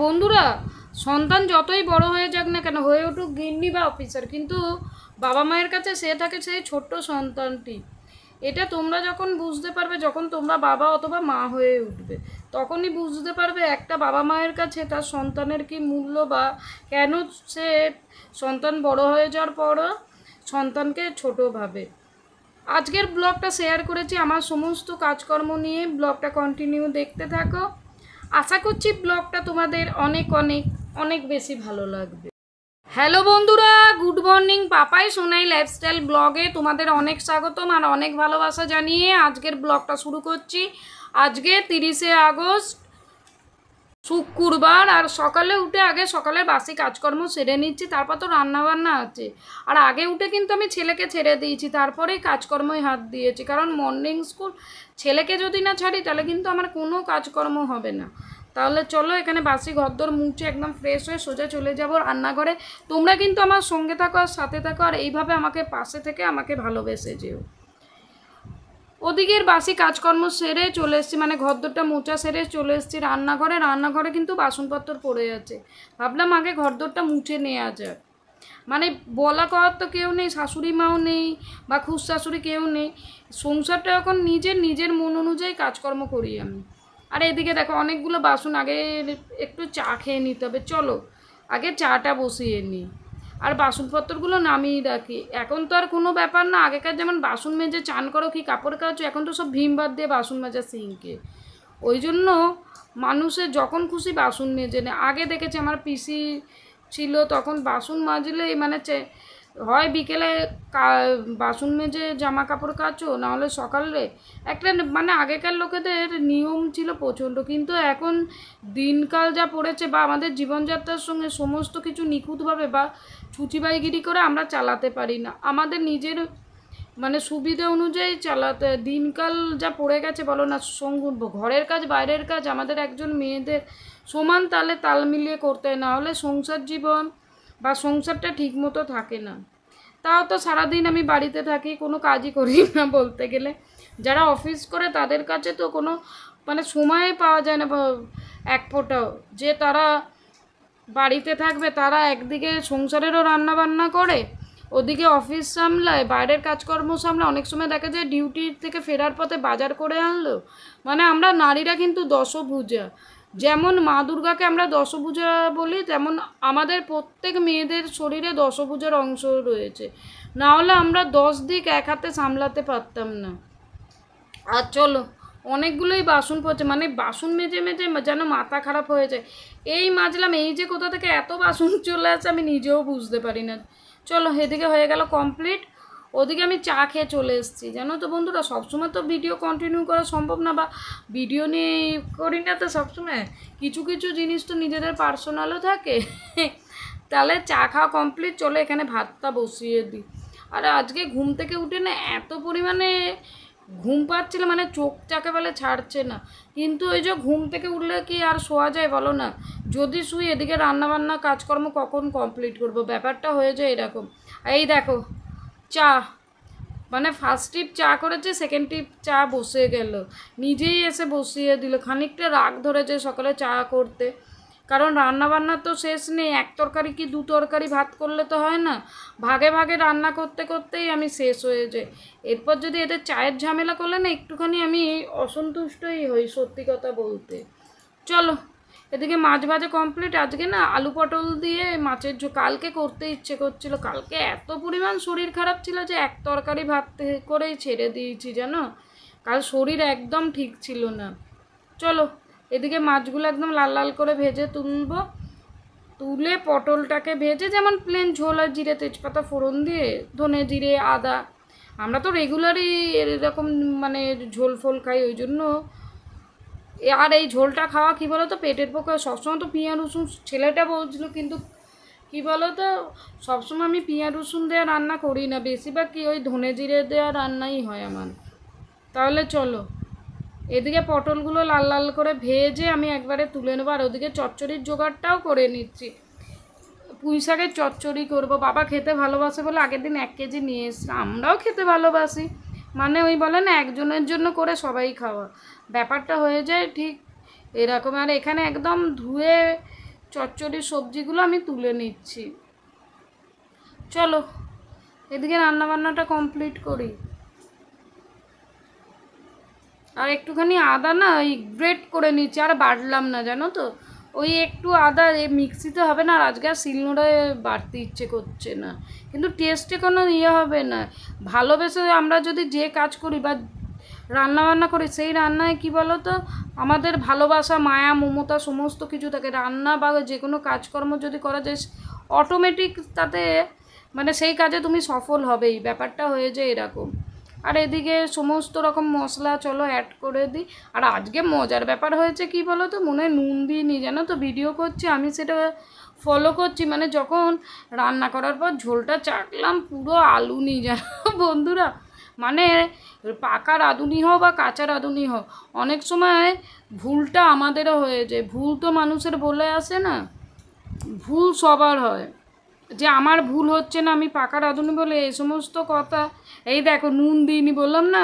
বন্ধুরা, সন্তান যতই বড় হয়ে যাক না কেন, হয়ে উঠুক গিন্নি বা অফিসার, কিন্তু বাবা মায়ের কাছে সে থাকে সেই ছোট্ট সন্তানটি। এটা তোমরা যখন বুঝতে পারবে, যখন তোমরা বাবা অথবা মা হয়ে উঠবে, তখনই বুঝতে পারবে একটা বাবা মায়ের কাছে তার সন্তানের কি মূল্য, বা কেন সে সন্তান বড় হয়ে যাওয়ার পরও সন্তানকে ছোট ভাবে। আজকের ব্লগটা শেয়ার করেছি আমার সমস্ত কাজকর্ম নিয়ে। ব্লগটা কন্টিনিউ দেখতে থাকো। আশা করছি ব্লগটা তোমাদের অনেক অনেক অনেক বেশি ভালো লাগবে। হ্যালো বন্ধুরা, good morning. Papai Sonai lifestyle ব্লগে তোমাদের অনেক স্বাগতম আর অনেক ভালোবাসা জানিয়ে আজকের ব্লগটা শুরু করছি। আজকে 30শে আগস্ট, শুক্রবার। আর সকালে উঠে আগে সকালের বাসি কাজকর্ম সেরে নিচ্ছি, তারপর তো রান্নাবান্না আছে। আর আগে উঠে কিন্তু আমি ছেলেকে ছেড়ে দিয়েছি, তারপরেই কাজকর্মই হাত দিয়েছি, কারণ মর্নিং স্কুল। ছেলেকে যদি না ছাড়ি তাহলে কিন্তু আমার কোনো কাজকর্ম হবে না। তাহলে চলো এখানে বাসি ঘরদোর মুছে একদম ফ্রেশ হয়ে সোজা চলে যাব রান্নাঘরে। তোমরা কিন্তু আমার সঙ্গে থাকো আর সাথে থাকো, আর এইভাবে আমাকে পাশে থেকে আমাকে ভালোবেসে যেও। ওদিকের বাসি কাজকর্ম সেরে চলে এসেছি, মানে ঘরদোরটা মোচা সেরে চলে এসেছি রান্নাঘরে। রান্নাঘরে কিন্তু বাসনপত্র পড়ে আছে, ভাবলাম আগে ঘরদোরটা মুছে নেওয়া যাক। মানে বলা করার তো কেউ নেই, শাশুড়ি মাও নেই বা খুশ শাশুড়ি কেউ নেই। সংসারটা এখন নিজের মন অনুযায়ী কাজকর্ম করি আমি। আর এদিকে দেখো অনেকগুলো বাসন, আগে একটু চা খেয়ে নিতে হবে। চলো আগে চাটা বসিয়ে নিই আর বাসনপত্রগুলো নামিয়ে রাখি। এখন তো আর কোনো ব্যাপার না, আগেকার যেমন বাসন মেজে চান করো কি কাপড় কাচো, এখন তো সব ভীম বাদ দিয়ে বাসন মাজা সিঙ্কে। ওই জন্য মানুষের যখন খুশি বাসন মেজে নেয়। আগে দেখেছি আমার পিসি ছিল, তখন বাসন মাজলেই মানে হয় বিকেলে বাসন মেজে জামা কাপড় কাচো, নাহলে সকালে একটা মানে আগেকার লোকেদের নিয়ম ছিল প্রচণ্ড। কিন্তু এখন দিনকাল যা পড়েছে, বা আমাদের জীবনযাত্রার সঙ্গে সমস্ত কিছু নিখুঁতভাবে বা ছুচিবাইগিরি করে আমরা চালাতে পারি না। আমাদের নিজের মানে সুবিধা অনুযায়ী চালাতে, দিনকাল যা পড়ে গেছে বলো না, ঘরের কাজ বাইরের কাজ আমাদের একজন মেয়েদের সমান তালে তাল মিলিয়ে করতে হয়, না হলে সংসার জীবন বা সংসারটা ঠিকমতো থাকে না। তাও তো সারাদিন আমি বাড়িতে থাকি, কোনো কাজই করি না বলতে গেলে। যারা অফিস করে তাদের কাছে তো কোনো মানে সময় পাওয়া যায় না এক ফোঁটাও, যে তারা বাড়িতে থাকবে। তারা একদিকে সংসারেরও রান্না বান্না করে, ওদিকে অফিস সামলায়, বাইরের কাজকর্ম সামলায়। অনেক সময় দেখা যায় ডিউটি থেকে ফেরার পথে বাজার করে আনলো। মানে আমরা নারীরা কিন্তু দশভুজা। যেমন মা দুর্গাকে আমরা দশভুজা বলি, তেমন আমাদের প্রত্যেক মেয়েদের শরীরে দশভুজার অংশ রয়েছে। না হলে আমরা 10 দিক এক হাতে সামলাতে পারতাম না। আর চলো অনেকগুলোই বাসন পড়ছে, মানে বাসন মেজে মেজে যেন মাথা খারাপ হয়ে যায়। এই মাজলাম, এই যে কোথা থেকে এত বাসন চলে আসে আমি নিজেও বুঝতে পারি না। চলো এদিকে হয়ে গেল কমপ্লিট, ওদিকে আমি চা খেয়ে চলে এসেছি। জানো তো বন্ধুরা, সবসময় তো ভিডিও কন্টিনিউ করা সম্ভব না, বা ভিডিও নিয়ে করি না তো সবসময়। কিছু কিছু জিনিস তো নিজেদের পার্সোনালও থাকে। তাহলে চা খাওয়া কমপ্লিট, চলো এখানে ভাতটা বসিয়ে দিই। আর আজকে ঘুম থেকে উঠে না এত পরিমাণে ঘুম পাচ্ছিল, মানে চোখ চাকে বলে ছাড়ছে না। কিন্তু ওই যে ঘুম থেকে উঠলে কি আর শোয়া যায় বলো না? যদি শুই এদিকে রান্নাবান্না কাজকর্ম কখন কমপ্লিট করব, ব্যাপারটা হয়ে যায় এরকম। এই দেখো চা, মানে ফার্স্ট টিপ চা করেছে, সেকেন্ড টিপ চা বসে গেল, নিজেই এসে বসিয়ে দিল। খানিকটা রাগ ধরেছে সকালে চা করতে, কারণ রান্নাবান্নার তো শেষ নেই। এক তরকারি কি দু তরকারি ভাত করলে তো হয় না, ভাগে ভাগে রান্না করতে করতেই আমি শেষ হয়ে যাই। এরপর যদি এদের চায়ের ঝামেলা করলে না একটুখানি আমি অসন্তুষ্টই হই সত্যি কথা বলতে। চলো এদিকে মাছ ভাজা কমপ্লিট। আজকে না আলু পটল দিয়ে মাছের ঝোল, কালকে করতে ইচ্ছে করছিল, কালকে এত পরিমাণ শরীর খারাপ ছিল যে এক তরকারি ভাত করেই ছেড়ে দিয়েছি জানো। কাল শরীর একদম ঠিক ছিল না। চলো এদিকে মাছগুলো একদম লাল লাল করে ভেজে তুলবো। তুলে পটলটাকে ভেজে যেমন প্লেন ঝোল আর জিরে তেজপাতা ফোড়ন দিয়ে, ধনে জিরে আদা, আমরা তো রেগুলারই এরকম মানে ঝোল ফোল খাই, ওই জন্য। আর এই ঝোলটা খাওয়া কী বলো তো পেটের পক্ষে, সবসময় তো পেঁয়াজ রসুন ছেলেটা বলছিল, কিন্তু কী বলো তো সবসময় আমি পেঁয়াজ রসুন দেওয়া রান্না করি না, বেশিরভাগ কি ওই ধনে জিরে দেওয়া রান্নাই হয় আমার। তাহলে চলো এদিকে পটলগুলো লাল লাল করে ভেজে আমি একবারে তুলে নেবো, আর ওদিকে চচ্চড়ির জোগাড়টাও করে নিচ্ছি। পুঁই শাকের চচ্চড়ি করবো, বাবা খেতে ভালোবাসে বলে আগের দিন 1 কেজি নিয়ে এসছে। আমরাও খেতে ভালোবাসি, মানে ওই বলে না একজনের জন্য করে সবাই খাওয়া, ব্যাপারটা হয়ে যায় ঠিক এরকম। আর এখানে একদম ধুয়ে চচ্চড়ি সবজিগুলো আমি তুলে নিচ্ছি। চলো এদিকে রান্নাবান্নাটা কমপ্লিট করি। আর একটুখানি আদা না ওই গ্রেট করে নিচ্ছি, আর বাটলাম না জানো তো, ওই একটু আদা মিক্সিতে হবে না, আর আজকে আর শিলনোড়ায় বাটতে ইচ্ছে করছে না, কিন্তু টেস্টে কোনো ইয়ে হবে না। ভালোবেসে আমরা যদি যে কাজ করি বা রান্নাবান্না করি, সেই রান্নায় কী বলো তো, আমাদের ভালোবাসা, মায়া, মমতা সমস্ত কিছু থাকে। রান্না বা যে কোনো কাজকর্ম যদি করা যায় অটোমেটিক তাতে মানে সেই কাজে তুমি সফল হবেই, ব্যাপারটা হয়ে যায় এরকম। আর এদিকে সমস্ত রকম মশলা চলো অ্যাড করে দিই। আর আজকে মজার ব্যাপার হয়েছে কি বলো তো, মনে হয় নুন দিইনি জানো তো, ভিডিও করছি আমি সেটা ফলো করছি, মানে যখন রান্না করার পর ঝোলটা চাটলাম পুরো আলু নিয়ে জানো বন্ধুরা, মানে পাকা রাঁধুনি হোক বা কাঁচা রাঁধুনি হোক, অনেক সময় ভুলটা আমাদেরও হয়ে যায়। ভুল তো মানুষের বলে আসে না, ভুল সবার হয়, যে আমার ভুল হচ্ছে না, আমি পাকা রাঁধুনি বলে এই সমস্ত কথা। এই দেখো নুন দিইনি, বললাম না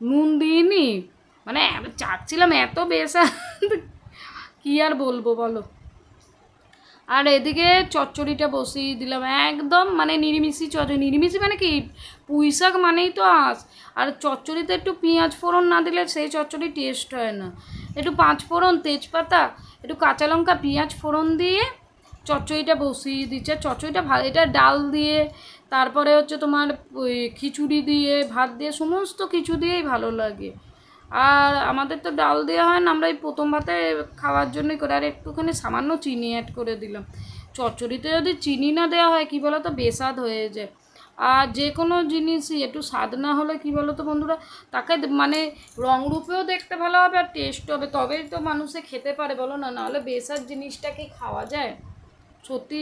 নুন দিইনি, মানে চাচ্ছিলাম এত বেশা কী আর বলবো বলো। আর এদিকে চচ্চড়িটা বসিয়ে দিলাম, একদম মানে নিরিমিষি চচ্চড়ি। নিরিমিষি মানে কি, পুঁই শাক মানেই তো আঁশ, আর চচ্চড়িতে একটু পেঁয়াজ ফোড়ন না দিলে সেই চচ্চড়ি টেস্ট হয় না। একটু পাঁচ ফোড়ন, তেজপাতা, একটু কাঁচা লঙ্কা, পেঁয়াজ ফোড়ন দিয়ে চচ্চড়িটা বসিয়ে দিচ্ছে। চচ্চড়িটা ভালো, এটা ডাল দিয়ে, তারপরে হচ্ছে তোমার ওই খিচুড়ি দিয়ে, ভাত দিয়ে, সমস্ত কিছু দিয়েই ভালো লাগে। আর আমাদের তো ডাল দেওয়া হয় না, আমরা এই প্রথম ভাতে খাওয়ার জন্যই করে। আর একটুখানি সামান্য চিনি অ্যাড করে দিলাম। চচ্চড়িতে যদি চিনি না দেওয়া হয় কী বলো তো, বেস্বাদ হয়ে যায়। আর যে কোনো জিনিসই একটু স্বাদ না হলে কী বলো তো বন্ধুরা, তাকে মানে রঙরূপেও দেখতে ভালো হবে আর টেস্ট হবে, তবেই তো মানুষে খেতে পারে বলো না, নাহলে বেস্বাদ জিনিসটা কি খাওয়া যায়? সত্যি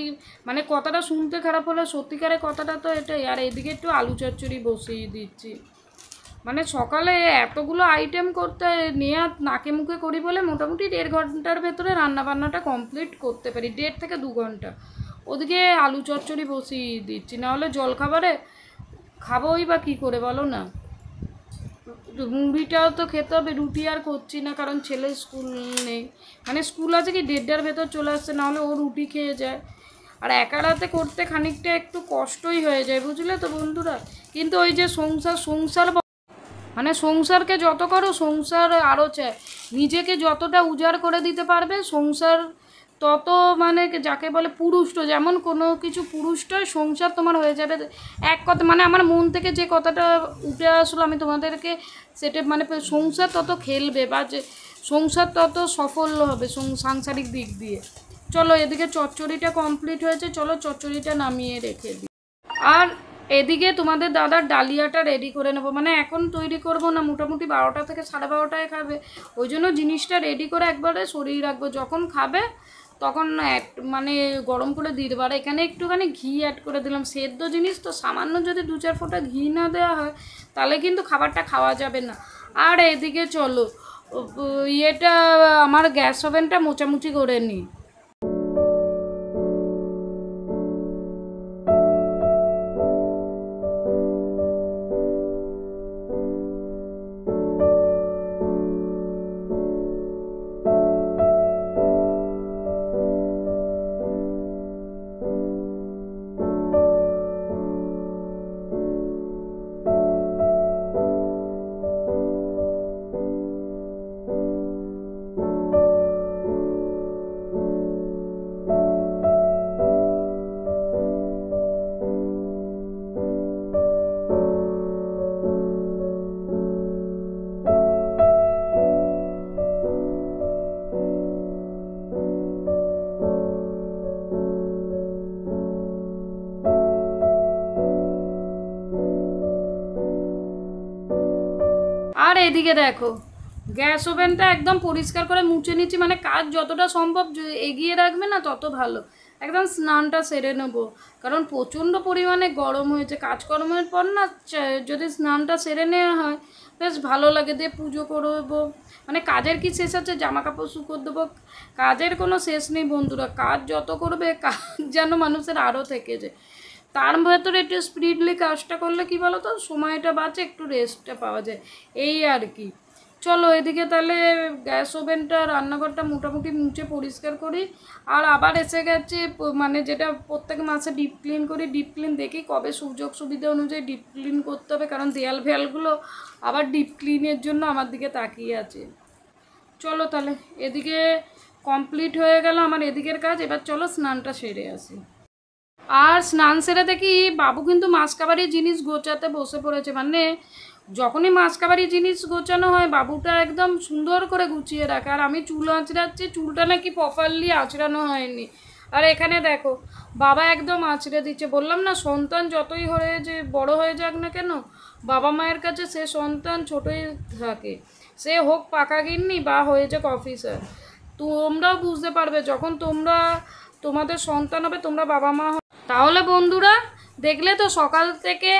মানে কথাটা শুনতে খারাপ হলে সত্যিকারের কথাটা তো এটাই। আর এদিকে একটু আলু চচ্চড়ি বসিয়ে দিচ্ছি, মানে সকালে এতগুলো আইটেম করতে নিয়ে নাকে মুখে করি বলে মোটামুটি 1.5 ঘন্টার ভেতরে রান্নাবান্নাটা কমপ্লিট করতে পারি, 1.5 থেকে 2 ঘন্টা। ওদিকে আলু চচ্চড়ি বসিয়ে দিচ্ছি, নাহলে জলখাবারে খাবোই বা কী করে বলো না। মুড়িটাও তো খেতে হবে, রুটি আর করছি না, কারণ ছেলে স্কুল নেই, মানে স্কুল আছে কি 1:30টার ভেতর চলে আসছে, নাহলে ও রুটি খেয়ে যায়। আর একা রাতে করতে খানিকটা একটু কষ্টই হয়ে যায় বুঝলে তো বন্ধুরা। কিন্তু ওই যে সংসার মানে সংসারকে যত করো সংসার আরও চায়, নিজেকে যতটা উজাড় করে দিতে পারবে সংসার তত, মানে যাকে বলে পুরুষ্ট, যেমন কোনো কিছু পুরুষ্টই সংসার তোমার হয়ে যাবে। এক কথা মানে আমার মন থেকে যে কথাটা উঠে আসলো আমি তোমাদেরকে সেটা মানে, সংসার তত খেলবে বা যে সংসার তত সফল হবে সাংসারিক দিক দিয়ে। চলো এদিকে চচ্চড়িটা কমপ্লিট হয়েছে, চলো চচ্চড়িটা নামিয়ে রেখে দিই। আর এদিকে তোমাদের দাদার ডালিয়াটা রেডি করে নেবো, মানে এখন তৈরি করব না, মোটামুটি 12টা থেকে 12:30টায় খাবে, ওই জন্য জিনিসটা রেডি করে একবারে সরিয়ে রাখবো, যখন খাবে তখন মানে গরম করে দিয়ে দেবো। আর এখানে একটুখানি ঘি অ্যাড করে দিলাম, সেদ্ধ জিনিস তো সামান্য যদি 2-4 ফোঁটা ঘি না দেওয়া হয় তাহলে কিন্তু খাবারটা খাওয়া যাবে না। আর এদিকে চলো ইয়েটা আমার গ্যাস ওভেনটা মোচামুচি করে নিই। আর এদিকে দেখো গ্যাস ওভেনটা একদম পরিষ্কার করে মুছে নিচ্ছি, মানে কাজ যতটা সম্ভব এগিয়ে রাখবে না তত ভালো। একদম স্নানটা সেরে নেবো, কারণ প্রচণ্ড পরিমাণে গরম হয়েছে। কাজকর্মের পর না যদি স্নানটা সেরে নেওয়া হয় বেশ ভালো লাগে, দিয়ে পুজো করবো, মানে কাজের কি শেষ আছে, জামা কাপড় শুকোতে দেবো, কাজের কোনো শেষ নেই বন্ধুরা। কাজ যত করবে কাজ যেন মানুষের আরও থেকে যায়, তার ভেতরে একটু স্পিডলি কাজটা করলে কি বলো তো, সময়টা বাঁচে, একটু রেস্টটা পাওয়া যায়, এই আর কি। চলো এদিকে তাহলে গ্যাস ওভেনটা রান্নাঘরটা মোটামুটি মুছে পরিষ্কার করি। আর আবার এসে গেছে মানে যেটা প্রত্যেক মাসে ডিপ ক্লিন করি, ডিপ ক্লিন দেখি কবে সুযোগ সুবিধা অনুযায়ী ডিপ ক্লিন করতে হবে, কারণ দেয়াল ফেয়ালগুলো আবার ডিপ ক্লিনের জন্য আমার দিকে তাকিয়ে আছে। চলো তাহলে এদিকে কমপ্লিট হয়ে গেল আমার এদিকের কাজ, এবার চলো স্নানটা সেরে আসি। আর স্নান সেরে দেখি বাবু কিন্তু মাছ কাবারির জিনিস গোছাতে বসে পড়েছে। মানে যখনই মাছ কাবারির জিনিস গোছানো হয় বাবুটা একদম সুন্দর করে গুছিয়ে রাখে, আর আমি চুল আঁচড়াচ্ছি, চুলটা নাকি প্রপারলি আঁচড়ানো হয়নি। আর এখানে দেখো বাবা একদম আঁচড়ে দিচ্ছে। বললাম না, সন্তান যতই হয়ে যে বড় হয়ে যাক না কেন, বাবা মায়ের কাছে সে সন্তান ছোটই থাকে, সে হোক পাকা গিন্নি বা হয়ে যাক অফিসার। তোমরাও বুঝতে পারবে যখন তোমরা তোমাদের সন্তান হবে, তোমরা বাবা মা। তাহলে বন্ধুরা দেখলে তো সকাল থেকে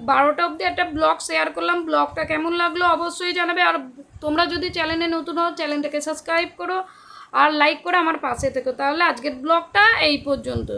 12টা অবধি একটা ব্লগ শেয়ার করলাম। ব্লগটা কেমন লাগলো অবশ্যই জানাবে। আর তোমরা যদি চ্যানেলে নতুন হও চ্যানেলটাকে সাবস্ক্রাইব করো আর লাইক করে আমার পাশে থেকো। তাহলে আজকের ব্লগটা এই পর্যন্ত।